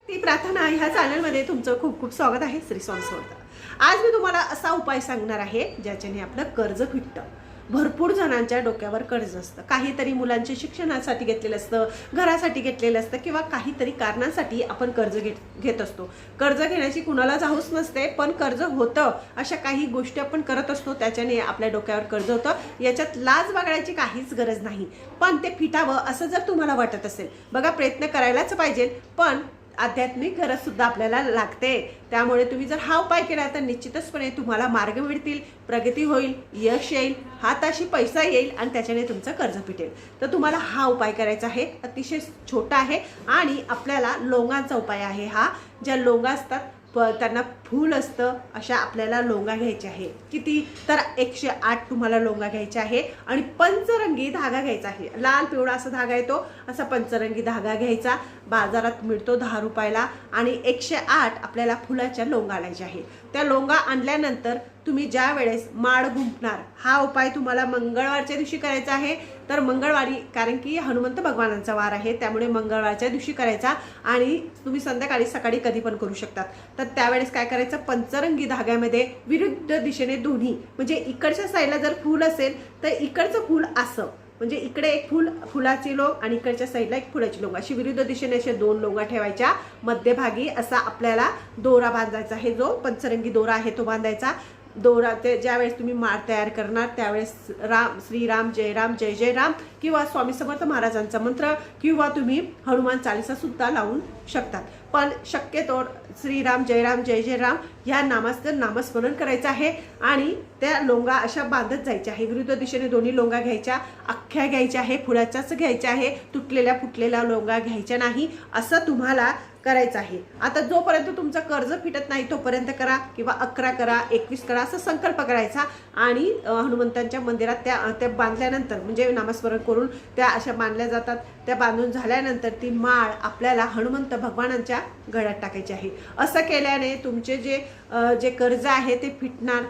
ती प्रार्थना ह्या चॅनलमध्ये तुमचं खूप खूप स्वागत आहे. श्री स्वामी समर्थ. आज मी तुम्हाला असा उपाय सांगणार आहे ज्याच्याने आपलं कर्ज फिटतं. भरपूर जणांच्या डोक्यावर कर्ज असतं, काहीतरी मुलांच्या शिक्षणासाठी घेतलेलं असतं, घरासाठी घेतलेलं असतं किंवा काहीतरी कारणांसाठी आपण कर्ज घेत असतो. कर्ज घेण्याची कुणालाच हौस नसते, पण कर्ज होतं. अशा काही गोष्टी आपण करत असतो, त्याच्याने आपल्या डोक्यावर कर्ज होतं. याच्यात लाज बाळगायची काहीच गरज नाही, पण ते फिटावं असं जर तुम्हाला वाटत असेल, बघा प्रयत्न करायलाच पाहिजे, पण आध्यात्मिक गरज सुद्धा आपल्याला लागते. त्यामुळे तुम्ही जर हा उपाय केला तर निश्चितचपणे तुम्हाला मार्ग मिळतील, प्रगती होईल, यश येईल, हाताशी पैसा येईल आणि त्याच्याने तुमचं कर्ज फिटेल. तर तुम्हाला हा उपाय करायचा आहे. अतिशय छोटा आहे आणि आपल्याला लोंगांचा उपाय आहे हा. ज्या लोंगा असतात त्यांना फूल असतं, अशा आपल्याला लोंगा घ्यायच्या आहे. किती तर 108 तुम्हाला लोंगा घ्यायच्या आहे आणि पंचरंगी धागा घ्यायचा आहे. लाल पिवळा असा धागा येतो, असा पंचरंगी धागा घ्यायचा. बाजारात मिळतो 10 रुपयाला आणि 108 आपल्याला फुलाच्या लोंगा आणायच्या आहे. त्या लोंगा आणल्यानंतर तुम्ही ज्या वेळेस माळ गुंफणार, हा उपाय तुम्हाला मंगळवारच्या दिवशी करायचा आहे. तर मंगळवारी, कारण की हनुमंत भगवानांचा वार आहे, त्यामुळे मंगळवारच्या दिवशी करायचा आणि तुम्ही संध्याकाळी सकाळी कधी पण करू शकतात. तर त्यावेळेस काय करायचं, पंचरंगी धाग्यामध्ये विरुद्ध दिशेने दोन्ही, म्हणजे इकडच्या साईडला जर फूल असेल तर इकडचं फूल असं, म्हणजे इकडे एक फुलाची लोंग आणि इकडच्या साईडला एक फुलाची लोंग, अशी विरुद्ध दिशेने असे 2 लोंगा ठेवायच्या. मध्यभागी असा आपल्याला दोरा बांधायचा आहे, जो पंचरंगी दोरा आहे तो बांधायचा. दोरा ते ज्यावेळेस तुम्ही माळ तयार करणार त्यावेळेस श्रीराम जय राम जय जय राम किंवा स्वामी समर्थ महाराजांचा मंत्र किंवा तुम्ही हनुमान चालीसा सुद्धा लावून शकतात. पण शक्यतो श्रीराम जय राम जय जय राम ह्या नामाचं नामस्मरण करायचं आहे आणि त्या लोंगा अशा बांधत जायच्या आहे. विरुद्ध दिशेने दोन्ही लोंगा घ्यायच्या, अख्ख्या घ्यायच्या आहे, फुलाच्याच घ्यायच्या आहे, तुटलेल्या फुटलेल्या लोंगा घ्यायच्या नाही. असं तुम्हाला करायचं आहे. आता जोपर्यंत तुमचं कर्ज फिटत नाही तोपर्यंत करा, किंवा 11 करा, 21 करा, असं संकल्प करायचा. आणि हनुमंतांच्या मंदिरात त्या बांधल्यानंतर, म्हणजे नामस्मरण करून त्या अशा बांधल्या जातात. त्या बांधून झाल्यानंतर ती माळ आपल्याला हनुमंत भगवानांच्या गळ्यात टाकायची आहे. असं केल्याने तुमचे जे कर्ज आहे ते फिटणार,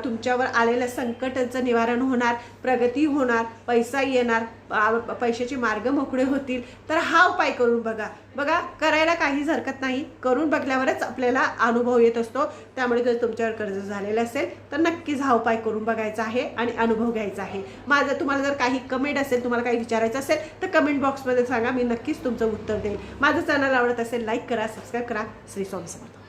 तुमच्यावर आलेल्या संकटांचं निवारण होणार, प्रगती होणार, पैसा येणार, पैशाचे मार्ग मोकळे होतील. तर हा उपाय करून बघा करायला काहीच हरकत नाही. करून बघल्यावरच आपल्याला अनुभव येत असतो. त्यामुळे जर तुमच्यावर कर्ज झालेलं असेल तर नक्कीच हा उपाय करून बघायचा आहे आणि अनुभव घ्यायचा आहे. तुम्हाला जर काही कमेंट असेल, तुम्हाला काही विचारायचं असेल तर कमेंट बॉक्समध्ये सांगा, मी नक्कीच तुमचं उत्तर देईल. माझं चॅनल आवडत असेल लाईक करा, सबस्क्राईब करा. श्री स्वामी समर्थ.